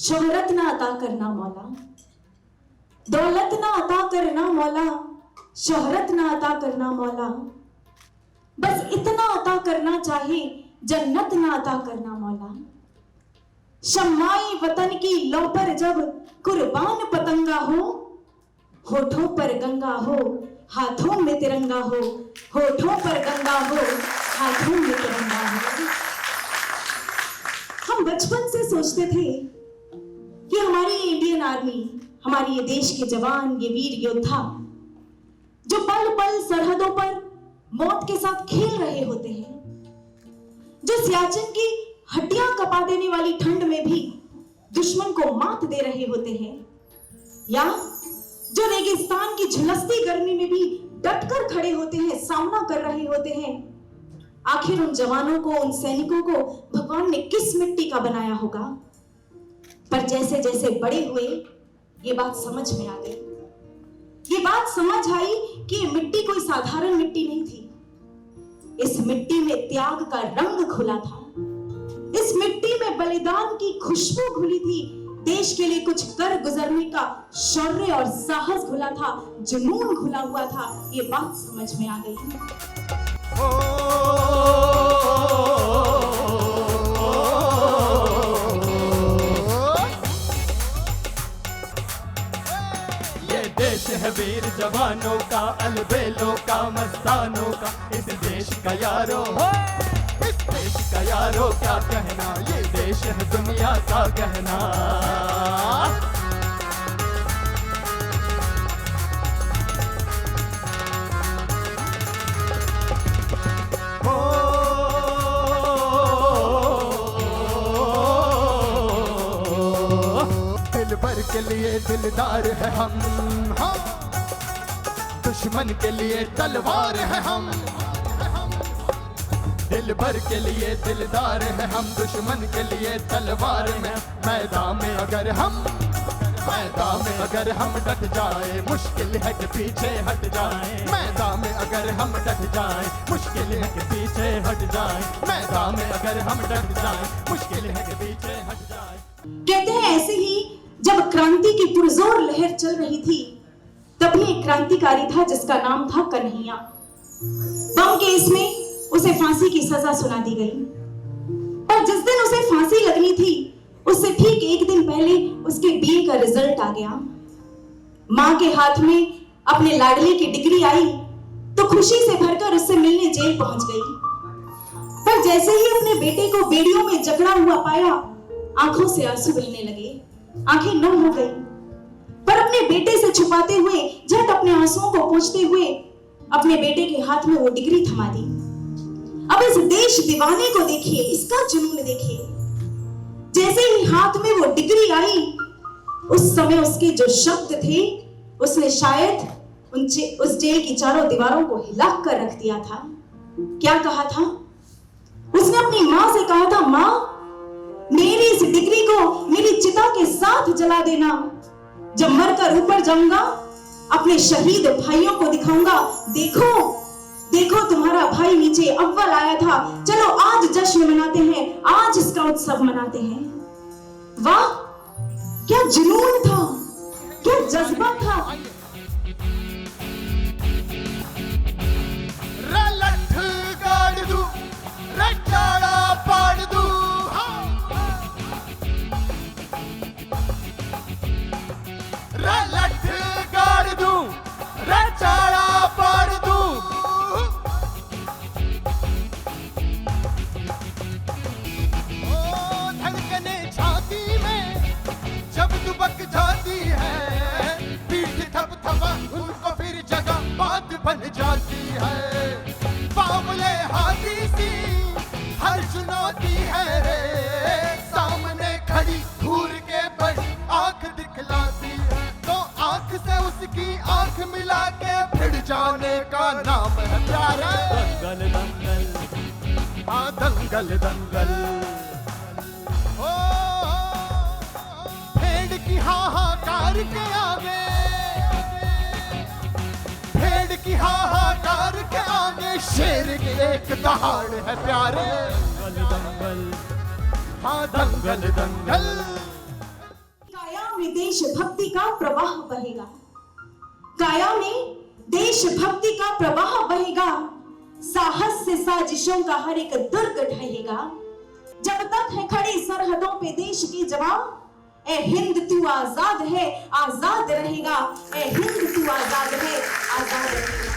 शोहरत ना अता करना मौला, दौलत ना अता करना मौला, शोहरत ना अता करना मौला, बस इतना अता करना चाहे, जन्नत ना अता करना मौला। शम्माए वतन की लौ पर जब कुर्बान पतंगा हो, होठों पर गंगा हो हाथों में तिरंगा हो, होठों पर गंगा हो हाथों में तिरंगा हो। हम बचपन से सोचते थे कि हमारी इंडियन आर्मी, हमारी ये देश के जवान, ये वीर योद्धा जो पल पल सरहदों पर मौत के साथ खेल रहे होते हैं, जो सियाचिन की हड्डियां कपा देने वाली ठंड में भी दुश्मन को मात दे रहे होते हैं, या जो रेगिस्तान की झुलसती गर्मी में भी डटकर खड़े होते हैं, सामना कर रहे होते हैं, आखिर उन जवानों को, उन सैनिकों को भगवान ने किस मिट्टी का बनाया होगा। पर जैसे जैसे बड़े हुए ये बात समझ में आ गई, ये बात समझ आई कि ये मिट्टी कोई साधारण मिट्टी नहीं थी। इस मिट्टी में त्याग का रंग घुला था, इस मिट्टी में बलिदान की खुशबू घुली थी, देश के लिए कुछ कर गुजरने का शौर्य और साहस घुला था, जुनून घुला हुआ था। ये बात समझ में आ गई। ये देश है वीर जवानों का, अलबेलों का, मस्तानों का, इस देश का यारो, इस देश का यारो क्या कहना, ये देश है दुनिया का गहना। दिल भर के लिए दिलदार है हम, हाँ। दुश्मन के लिए तलवार है हम, दिल भर के लिए दिलदार है हम, दुश्मन के लिए तलवार में। मैदान में अगर हम डट जाए, मुश्किल है कि पीछे हट जाए। मैदान में अगर हम डट जाए, मुश्किल है कि पीछे हट जाए। मैदान में अगर हम डट जाए, मुश्किल है कि पीछे हट जाए। कहते हैं ऐसे ही जब क्रांति की पुरजोर लहर चल रही थी, तभी एक क्रांतिकारी था जिसका नाम था कन्हैया। बम केस में उसे फांसी की सजा सुना दी गई, पर जिस दिन उसे फांसी लगनी थी, उससे ठीक एक दिन पहले उसके बीए का रिजल्ट आ गया। मां के हाथ में अपने लाडले की डिग्री आई तो खुशी से भरकर उससे मिलने जेल पहुंच गई। पर जैसे ही अपने बेटे को बेड़ियों में जकड़ा हुआ पाया, आंखों से आंसू बहने लगे, आंखें नम हो गई। पर अपने बेटे से छुपाते हुए, झट अपने आंसुओं को पोंछते हुए अपने बेटे के हाथ में वो डिग्री थमा दी। अब इस देश दीवाने को देखिए, इसका जुनून देखिए। जैसे ही हाथ में वो डिग्री आई, उस समय उसके जो शब्द थे, उसने शायद उस जेल की चारों दीवारों को हिला कर रख दिया था। क्या कहा था? उसने अपनी मां से कहा था, मां, मेरी इस डिग्री को मेरी चिता के साथ जला देना। जब मरकर ऊपर जाऊंगा, अपने शहीद भाइयों को दिखाऊंगा, देखो देखो तुम्हारा भाई नीचे अव्वल आया था, चलो आज जश्न मनाते हैं, आज इसका उत्सव मनाते हैं। वाह, क्या जुनून था, क्या जज्बा था। लठ गाड़ दूं, रचाड़ा पाड़ दूं, लठ गाड़ दूं, रचाड़ा पाड़ दूं। धड़कने छाती में जब दुबक जाती है, पीठ थपथपा उनको फिर जगह बात बन जाती है। बावले हाथी सी हर चुनौती है रे, सामने खड़ी घूर के बड़ी आंख दिखलाती है, तो आंख से उसकी आंख मिला के भिड़ जाने का नाम है प्यारा। दंगल दंगल, हाँ दंगल दंगल। ओ भेड़ की हाहाकार के आगे, भेड़ की हाहाकार के आगे शेर की एक दहाड़ है प्यारे। दंगल दंगल, हाँ दंगल दंगल। में देशभक्ति का प्रवाह बहेगा, काया में देशभक्ति का प्रवाह बहेगा, साहस से साजिशों का हर एक दुर्ग ढहेगा। जब तक है खड़े सरहदों पे देश के जवान, ए हिंद तू आजाद है आजाद रहेगा, ए हिंद तू आजाद है आजाद रहेगा।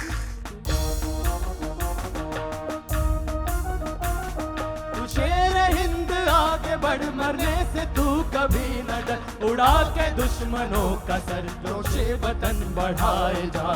तू शेर हिंद आगे बढ़, मरने से तू कभी न डर, उड़ा के दुश्मनों का सर जोशे वतन बढ़ाए जा,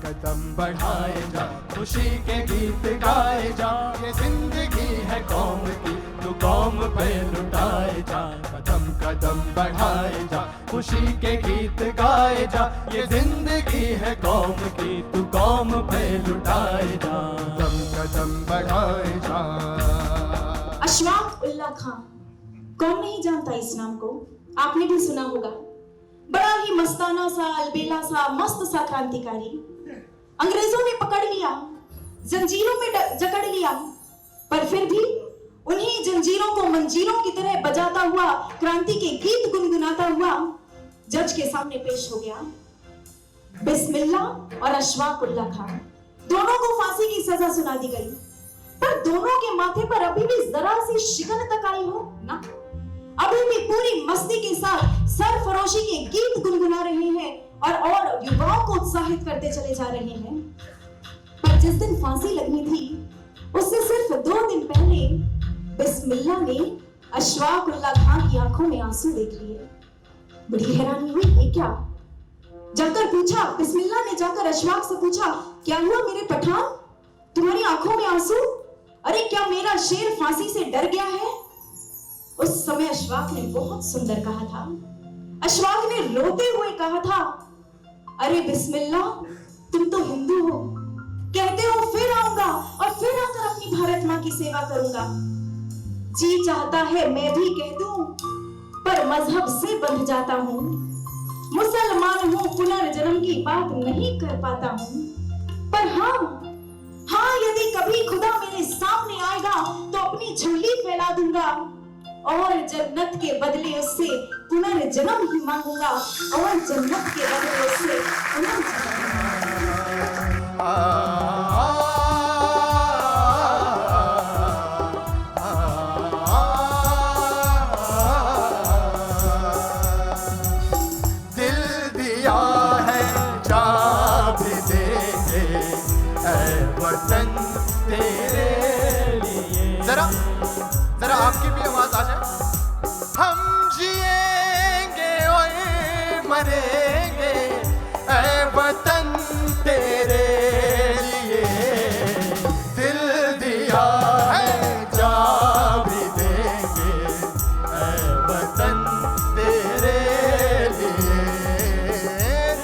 कदम बढ़ाए जा, खुशी के गीत गाए जा, ये जिंदगी है कौम की, तू कौम पे लुटाए जा, कदम कदम बढ़ाए जा, खुशी के गीत गाए जा, ये जिंदगी है कौम की, तू कौम पे लुटाए जा, कदम कदम बढ़ाए जा। अशफाक उल्लाह खां, कौन नहीं जानता इस नाम को, आपने भी सुना होगा। बड़ा ही मस्ताना सा, अलबेला सा, मस्त सा क्रांतिकारी। अंग्रेजों ने पकड़ लिया, जंजीरों में जकड़ लिया, पर फिर भी उन्हीं जंजीरों को मंजीरों की तरह बजाता हुआ, क्रांति के गीत गुनगुनाता हुआ जज के सामने पेश हो गया। बिस्मिल्लाह और अशफाक उल्लाह खां दोनों को फांसी की सजा सुना दी गई, पर दोनों के माथे पर अभी भी जरा सी शिकन तक आई हो ना, अभी भी पूरी मस्ती के साथ सरफरोशी के गीत गुनगुना रहे हैं और युवाओं को उत्साहित करते चले जा रहे हैं। पर जिस दिन फांसी लगनी थी, उससे सिर्फ 2 दिन पहले बिस्मिल्लाह ने अशफाक उल्लाह खां की आंखों में आंसू देख लिए। बड़ी हैरानी हुई, ये क्या? जाकर पूछा, बिस्मिल्लाह ने जाकर अशफाक से पूछा, क्या हुआ मेरे पठान, तुम्हारी आंखों में आंसू? अरे क्या मेरा शेर फांसी से डर गया है? उस समय अशफाक ने बहुत सुंदर कहा था। अशफाक ने रोते हुए कहा था, अरे बिस्मिल्लाह, तुम तो हिंदू हो, कहते हो फिर आऊंगा और फिर आकर अपनी भारत माँ की सेवा करूंगा। जी चाहता है मैं भी कह दूं, पर मजहब से बंध जाता हूँ, मुसलमान हूँ, पुनर्जन्म की बात नहीं कर पाता हूँ। पर हाँ, यदि कभी खुदा मेरे सामने आएगा तो अपनी झोली फैला दूंगा और जन्नत के बदले उससे पुनर्जन्म ही मांगूंगा, और जन्नत के बदले उससे पुनर्जन्म। दिल दिया है जा भी देंगे ऐ वतन तेरे लिए। जरा आपकी भी आवाज आ जाए। हम जिएंगे और मरेंगे ऐ वतन तेरे लिए, दिल दिया है जा भी देंगे ऐ वतन तेरे लिए,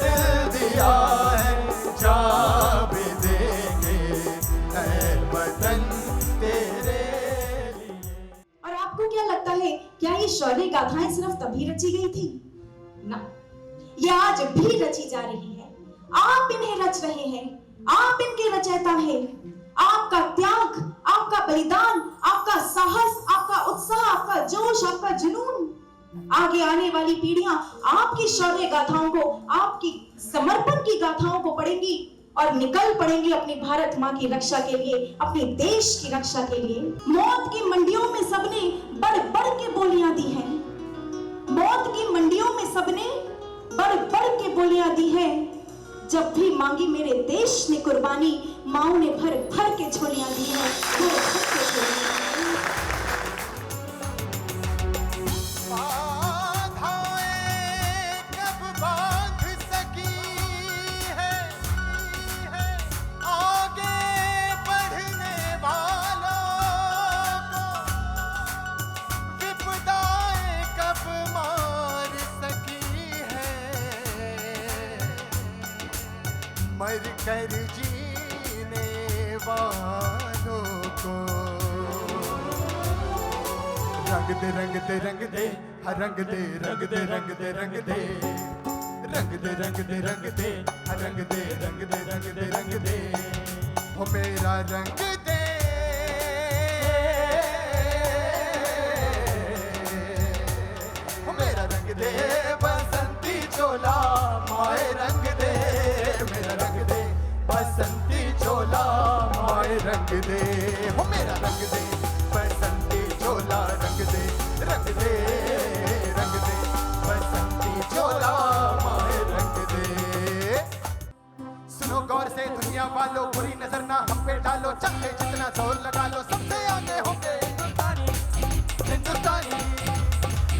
दिल दिया है जा भी देंगे ऐ वतन तेरे लिए। और आपको क्या लगता है, क्या ये शौर्य गाथाएं सिर्फ तभी रची गई थी? ना, ये आज भी रची जा रही है। आप इन्हें रच रहे हैं, आप इनके रचयिता हैं। आपका त्याग, आपका बलिदान, आपका साहस, आपका उत्साह, आपका जोश, आपका जुनून, आगे आने वाली पीढ़ियां आपकी शौर्य गाथाओं को, आपकी समर्पण की गाथाओं को पढ़ेंगी और निकल पड़ेंगी अपनी भारत माँ की रक्षा के लिए, अपने देश की रक्षा के लिए। मौत की मंडियों में सबने बढ़ बढ़ के बोलियां दी हैं, मौत की मंडियों में सबने बढ़ बढ़ के बोलियां दी हैं। जब भी मांगी मेरे देश ने कुर्बानी, माओ ने भर भर के झोलियां दी हैं, भर भर के झोलियां दी हैं। मर कर जीने वालों को रंग दे रंग दे रंग दे, हर रंग दे रंग दे रंग दे रंग दे, रंग दे रंग दे रंग दे, हर रंग दे रंग दे रंग दे रंग दे, हो मेरा रंग दे दे बसंती चोला माए रंग दे मेरा रंग दे बसंती चोला माए रंग दे हो मेरा रंग दे बसंती चोला रंग दे रंग दे रंग दे बसंती चोला माए रंग दे। सुनो गौर से दुनिया वालों बुरी नजर ना हम पे डालो चलते जितना जोर लगा लो सबसे आगे होंगे हिंदुस्तानी हिंदुस्तानी।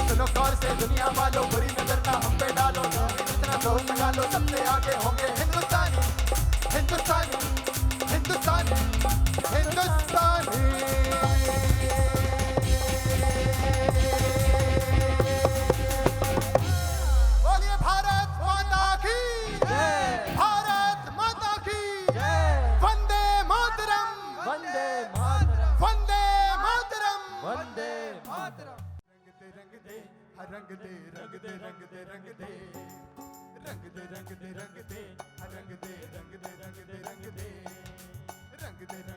सुनो गौर से दुनिया वालों बुरी नजर ना हम पे डालो जितना जोर लगा लो सबसे आगे होंगे हिंदुस्तानी हिंदुस्तानी हिंदुस्तानी हिंदुस्तानी। बोलिए भारत माता की जय भारत माता की जय वंदे मातरम वंदे मातरम वंदे मातरम वंदे मातरम। रंग दे रंग दे रंग दे रंग दे रंग दे रंग दे रंग दे रंग दे रंग दे रंग दे रंग दे रंग दे रंग दे रंग दे